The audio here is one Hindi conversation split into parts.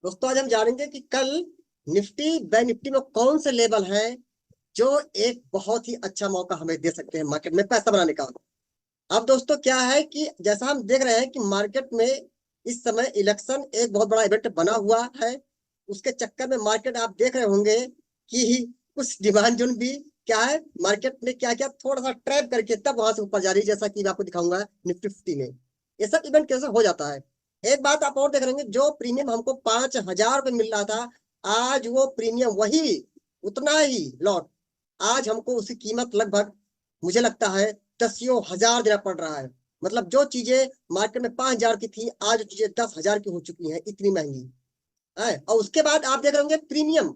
दोस्तों आज हम जानेंगे कि कल निफ्टी बैंक निफ्टी में कौन से लेवल हैं जो एक बहुत ही अच्छा मौका हमें दे सकते हैं मार्केट में पैसा बनाने का। अब दोस्तों क्या है कि जैसा हम देख रहे हैं कि मार्केट में इस समय इलेक्शन एक बहुत बड़ा इवेंट बना हुआ है। उसके चक्कर में मार्केट आप देख रहे होंगे कि कुछ डिमांड जोन भी क्या है, मार्केट ने क्या किया, थोड़ा सा ट्रैप करके तब वहां से ऊपर जा रही है, जैसा कि मैं आपको दिखाऊंगा निफ्टी 50 में ये सब इवेंट कैसे हो जाता है। एक बात आप और देख रहे होंगे, जो प्रीमियम हमको 5,000 रुपये मिल रहा था, आज वो प्रीमियम वही उतना ही लॉट, आज हमको उसकी कीमत लगभग मुझे लगता है 10,000 देना पड़ रहा है। मतलब जो चीजें मार्केट में 5,000 की थी, आज जो चीजें 10,000 की हो चुकी हैं, इतनी महंगी है। और उसके बाद आप देख रहे होंगे प्रीमियम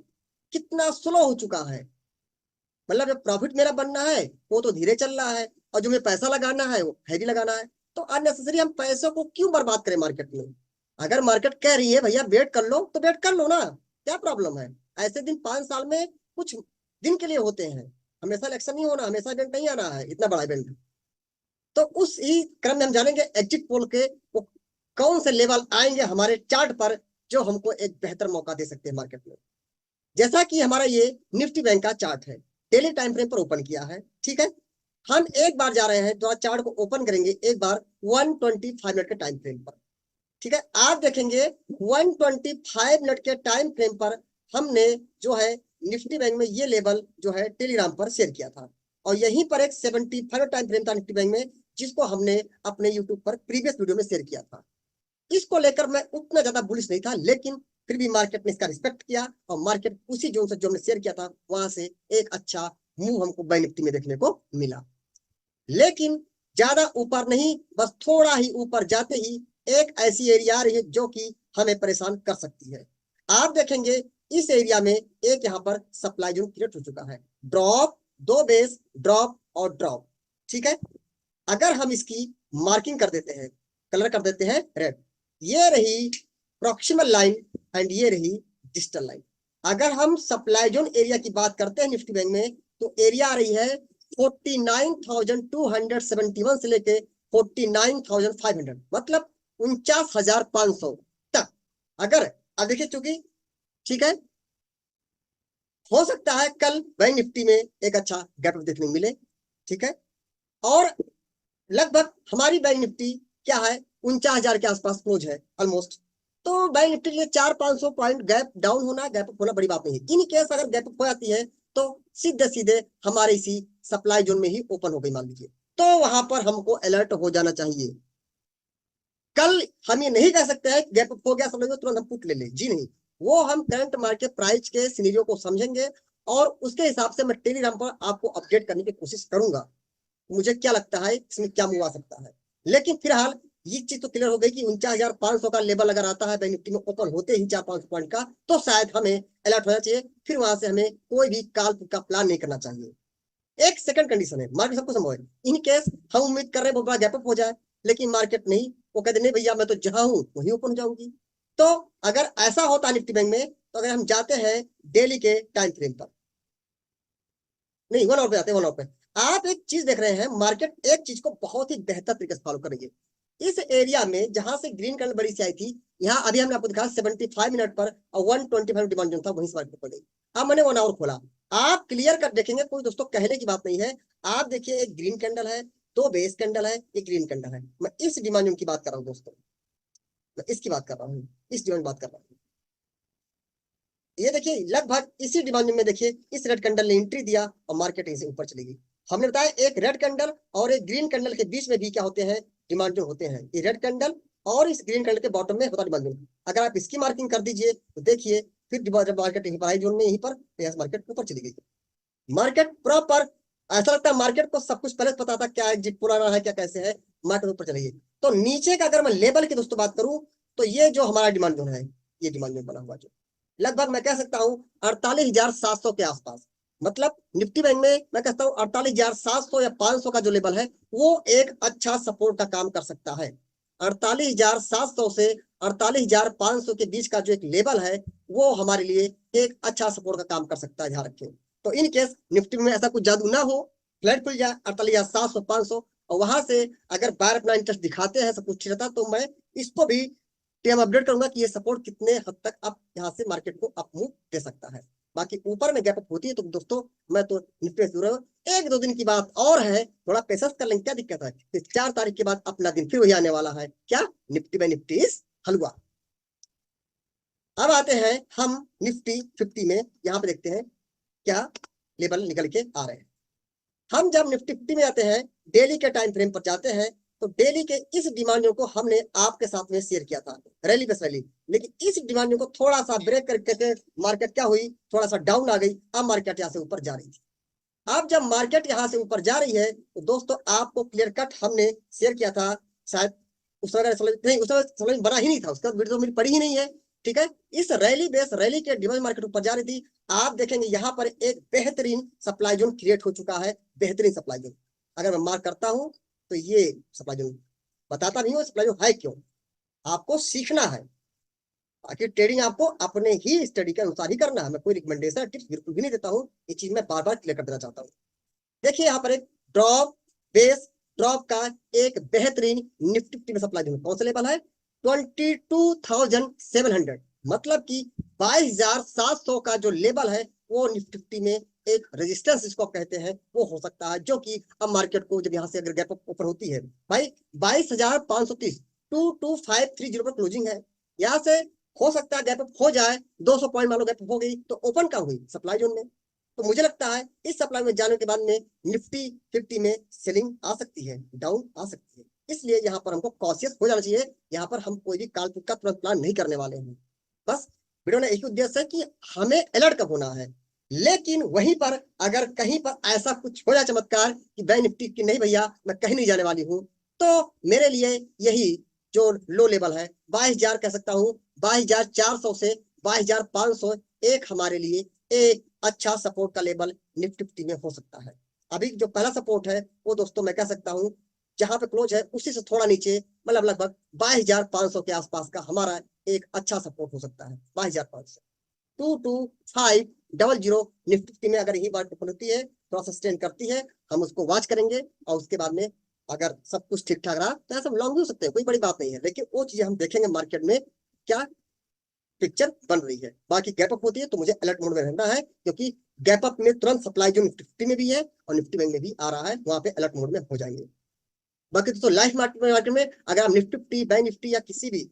कितना स्लो हो चुका है। मतलब जो प्रॉफिट मेरा बनना है वो तो धीरे चल रहा है, और जो मुझे पैसा लगाना है वो हैवी लगाना है। तो अननेसेसरी हम पैसों को क्यों बर्बाद करें मार्केट में। अगर मार्केट कह रही है भैया वेट कर लो तो वेट कर लो ना, क्या प्रॉब्लम है। ऐसे दिन 5 साल में कुछ दिन के लिए होते हैं, हमेशा इलेक्शन नहीं होना, हमेशा इवेंट नहीं आना है, इतना बड़ा इवेंट। तो उस ही क्रम में हम जानेंगे एग्जिट पोल के वो कौन से लेवल आएंगे हमारे चार्ट पर जो हमको एक बेहतर मौका दे सकते हैं मार्केट में। जैसा कि हमारा ये निफ्टी बैंक का चार्ट है, डेली टाइम फ्रेम पर ओपन किया है, ठीक है। हम एक बार जा रहे हैं तो चार्ट को ओपन करेंगे एक बार 125 मिनट के टाइम फ्रेम पर, ठीक है। आप देखेंगे 125 मिनट के टाइम फ्रेम पर हमने जो है निफ्टी बैंक में ये लेवल जो है टेलीग्राम पर शेयर किया था, और यहीं पर एक 75 टाइम फ्रेम था निफ्टी बैंक में, जिसको हमने अपने यूट्यूब पर प्रीवियस वीडियो में शेयर किया था। इसको लेकर मैं उतना ज्यादा बुलिश नहीं था, लेकिन फिर भी मार्केट ने इसका रिस्पेक्ट किया, और मार्केट उसी जोन से जो हमने शेयर किया था वहां से एक अच्छा मूव हमको बैंक निफ्टी में देखने को मिला। लेकिन ज्यादा ऊपर नहीं, बस थोड़ा ही ऊपर जाते ही एक ऐसी एरिया आ रही है जो कि हमें परेशान कर सकती है। आप देखेंगे इस एरिया में एक यहाँ पर सप्लाई जोन क्रिएट हो चुका है, ड्रॉप, दो बेस, ड्रॉप और ड्रॉप, ठीक है। अगर हम इसकी मार्किंग कर देते हैं, कलर कर देते हैं रेड, ये रही प्रॉक्सिमल लाइन एंड ये रही डिस्टल लाइन। अगर हम सप्लाई जोन एरिया की बात करते हैं निफ्टी बैंक में, तो एरिया आ रही है 49,271 से लेके 49,500, मतलब 49,500 तक। अगर अब देखिए चूंकि, ठीक है, हो सकता है कल बैंक निफ्टी में एक अच्छा गैप देखने को मिले, ठीक है। और लगभग हमारी बैंक निफ्टी क्या है 49,000 के आसपास क्लोज है ऑलमोस्ट। तो बैंक निफ्टी के लिए 400-500 पॉइंट गैप डाउन होना, गैप अप होना बड़ी बात नहीं है। इन केस अगर गैप अप हो जाती है तो सीधे सीधे हमारे इसी सप्लाई जोन में ही ओपन हो गई मान लीजिए, तो वहां पर हमको अलर्ट हो जाना चाहिए। कल हम ये नहीं कह सकते हैं गैप अप हो गया समझ लो तुरंत हम पुट ले लें, जी नहीं। वो हम करंट मार्केट प्राइस के सिनेरियो को समझेंगे, और उसके हिसाब से मैं टेलीग्राम पर आपको अपडेट करने की कोशिश करूंगा मुझे क्या लगता है इसमें क्या मूव आ सकता है। लेकिन फिलहाल ये चीज तो क्लियर हो गई कि 49,500 का लेवल अगर आता है बैंक निफ्टी में ओपन होते ही 400-500 पॉइंट का, तो शायद हमें अलर्ट होना चाहिए। फिर वहां से हमें कोई भी काल का प्लान नहीं करना चाहिए। एक सेकंड कंडीशन है, मार्केट सबको संभव है, इन केस हम उम्मीद कर रहे हैं बहुत बड़ा गैपअप हो जाए, लेकिन मार्केट नहीं, वो कहते नहीं भैया मैं तो जहां हूं वहीं ओपन हो जाऊंगी। तो अगर ऐसा होता निफ्टी बैंक में, तो अगर हम जाते हैं डेली के टाइम फ्रेम पर, नहीं 1 आवर पे आते हैं, 1 आवर पे आप एक चीज देख रहे हैं, मार्केट एक चीज को बहुत ही बेहतर तरीके से फॉलो करेंगे। इस एरिया में जहां से ग्रीन कलर बड़ी सी आई थी, यहाँ अभी हमने आपको दिखा 75 मिनट पर और 125 डिमांड जोन था, वहीं से मार्केट पड़ गई। अब मैंने 1 आवर खोला, आप क्लियर कर देखेंगे, कोई दोस्तों कहने की बात नहीं है। आप देखिए एक ग्रीन कैंडल है, दो बेस कैंडल है, एक ग्रीन कैंडल है। मैं इस डिमांड जोन की बात कर रहा हूँ दोस्तों, मैं इसकी बात कर रहा हूँ, इस डिमांड बात कर रहा हूँ। ये देखिए लगभग इसी डिमांड में देखिए इस रेड कैंडल ने एंट्री दिया और मार्केट यहीं से ऊपर चली गई। हमने बताया एक रेड कैंडल और एक ग्रीन कैंडल के बीच में भी क्या होते हैं, डिमांड जोन होते हैं। ये रेड कैंडल और इस ग्रीन कैंडल के बॉटम में होता डिमांड जोन। अगर आप इसकी मार्किंग कर दीजिए तो देखिए फिर जब मार्केट यहीं पर आई जोन में, यहीं पर यहाँ मार्केट ऊपर चली गई। मार्केट प्रॉपर, ऐसा लगता है मार्केट को सब कुछ पहले से पता था क्या एग्जिट पुराना है क्या कैसे है, मार्केट ऊपर चली गई। तो नीचे का अगर मैं लेवल की दोस्तों बात करूं, तो ये जो हमारा डिमांड जोन है, ये डिमांड जोन बना हुआ जो लगभग मैं कह सकता हूँ 48,700 के आसपास, मतलब निफ्टी बैंक में मैं कहता हूँ 48,700 या 500 का जो लेवल है वो एक अच्छा सपोर्ट का काम कर सकता है। 48,700 से 48,500 के बीच का जो एक लेवल है वो हमारे लिए एक अच्छा सपोर्ट का काम कर सकता है, ध्यान रखें। तो इन केस निफ्टी में ऐसा कुछ जादू ना हो, फ्लैट खुल जाए 48,700 500, और वहां से अगर बायर अपना इंटरेस्ट दिखाते हैं सब कुछ ठीक रहता, तो मैं इसको भी तो हम अपडेट करूंगा कि ये सपोर्ट कितने हद तक आप यहाँ से मार्केट को अप मूव दे सकता है। बाकी ऊपर में गैप अप होती है तो दोस्तों मैं तो निफ्टी में जरूर एक दो दिन की बात और है, थोड़ा पेशेंस कर लेंगे, क्या दिक्कत है। 4 तारीख के बाद अपना दिन फिर वही आने वाला है, क्या निफ्टी में निफ्टी इज हलवा। अब आते हैं हम निफ्टी 50 में, यहाँ पे देखते हैं क्या लेवल निकल के आ रहे हैं। हम जब निफ्टी 50 में आते हैं, डेली के टाइम फ्रेम पर जाते हैं, तो डेली के इस डिमांडों को हमने आपके साथ में शेयर किया था, रैली बेस रैली। लेकिन इस डिमांडों को थोड़ा सा ब्रेक करके मार्केट क्या हुई, थोड़ा सा डाउन आ गई। अब मार्केट यहाँ से ऊपर जा रही थी। अब जब मार्केट यहाँ से ऊपर जा रही है तो दोस्तों आपको क्लियर कट हमने शेयर किया था, शायद उस समय नहीं, उस समय समझ बना ही नहीं था, उसका वीडियो मेरी पड़ी ही नहीं है। ठीक है, इस रैली बेस रैली के डिमांड मार्केट ऊपर जा रही थी। आप देखेंगे यहाँ पर एक बेहतरीन सप्लाई जोन क्रिएट हो चुका है, बेहतरीन सप्लाई जोन। अगर मैं मार्क करता हूं तो ये सप्लाई जोन, बताता नहीं हूँ सप्लाई जोन है क्यों, आपको सीखना है। बाकी ट्रेडिंग आपको अपने ही स्टडी के अनुसार ही करना है, मैं कोई रिकमेंडेशन टिप्स बिल्कुल भी नहीं देता हूँ। ये चीज मैं बार बार क्लियर कर देना चाहता हूँ। देखिए यहाँ पर एक ड्रॉप बेस ड्रॉप का एक बेहतरीन निफ्टी 50 में सप्लाई जोन कौन सा लेवल है, 22,700, मतलब कि 22,700 का जो लेवल है वो निफ्टी 50 में एक रेजिस्टेंस जिसको कहते हैं वो हो सकता है, जो कि अब मार्केट को जब यहाँ से अगर गैप ओपन होती है भाई 22,530 22,530 पर क्लोजिंग है, यहाँ से हो सकता है गैप अप हो जाए, 200 पॉइंट मान लो गैप अप हो गई तो ओपन कहाँ हुई, सप्लाई जोन में। तो मुझे लगता है इस सप्लाई में जाने के बाद में निफ्टी 50 में सेलिंग आ सकती है, डाउन आ सकती है। इसलिए यहाँ पर हमको कॉशियस हो जाना चाहिए। यहाँ पर हम कोई भी काल्पनिक का तुरंत प्लान नहीं करने वाले हैं। बस वीडियो ने एक ही उद्देश्य है कि हमें अलर्ट कब होना है। लेकिन वहीं पर अगर कहीं पर ऐसा कुछ हो जाए चमत्कार कि बैंक निफ्टी की नहीं भैया मैं कहीं नहीं जाने वाली हूँ, तो मेरे लिए यही जो लो लेवल है 22,000 कह सकता हूँ, 22,400 से 22,500 एक हमारे लिए एक अच्छा सपोर्ट का लेवल निफ्टी 50 में हो सकता है। अभी जो पहला सपोर्ट है वो दोस्तों मैं कह सकता हूँ जहां पे क्लोज है उसी से थोड़ा नीचे, मतलब लगभग 22,500 के आसपास का हमारा एक अच्छा सपोर्ट हो सकता है। 22,500 22,500 निफ्टी 50 में अगर यही बात ओपन होती है, थोड़ा सस्टेन करती है, हम उसको वॉच करेंगे। और उसके बाद में अगर सब कुछ ठीक ठाक रहा तो ऐसा लॉन्ग भी हो सकते हैं, कोई बड़ी बात नहीं है। लेकिन वो चीजें हम देखेंगे मार्केट में क्या पिक्चर बन रही है। बाकी गैप अप होती है तो मुझे अलर्ट मोड में रहना है, क्योंकि गैप अप में तुरंत सप्लाई जो निफ्टी 50 में भी है और निफ्टी बैंक में भी आ रहा है, वहां पे अलर्ट मोड में हो जाएंगे। बाकी दोस्तों लाइफ मार्केट में अगर आप निफ्टी 50 बैंक निफ्टी या किसी भी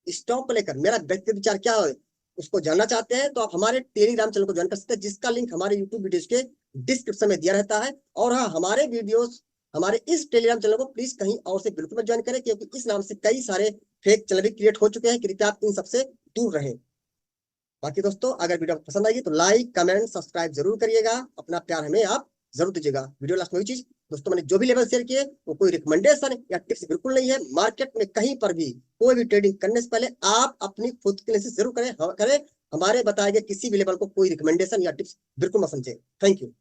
स्टॉक को लेकर मेरा व्यक्तिगत विचार क्या है उसको जानना चाहते हैं, तो आप हमारे टेलीग्राम चैनल को ज्वाइन कर सकते हैं, जिसका लिंक हमारे यूट्यूब वीडियोज के डिस्क्रिप्शन में दिया रहता है। और हाँ, हमारे वीडियोस हमारे इस टेलीग्राम चैनल को प्लीज कहीं और से बिल्कुल मत ज्वाइन करें, क्योंकि इस नाम से कई सारे फेक चैनल भी क्रिएट हो चुके हैं, कृपया आप इन सबसे दूर रहें। बाकी दोस्तों अगर वीडियो पसंद आएगी तो लाइक कमेंट सब्सक्राइब जरूर करिएगा, अपना प्यार हमें आप जरूर दीजिएगा। वीडियो लास्ट में वही चीज दोस्तों, मैंने जो भी लेवल शेयर किए वो कोई रिकमेंडेशन या टिप्स बिल्कुल नहीं है। मार्केट में कहीं पर भी कोई भी ट्रेडिंग करने से पहले आप अपनी खुद के लिए जरूर करें, हमारे बताए गए किसी भी लेवल को कोई रिकमेंडेशन या टिप्स बिल्कुल मत समझे। Thank you.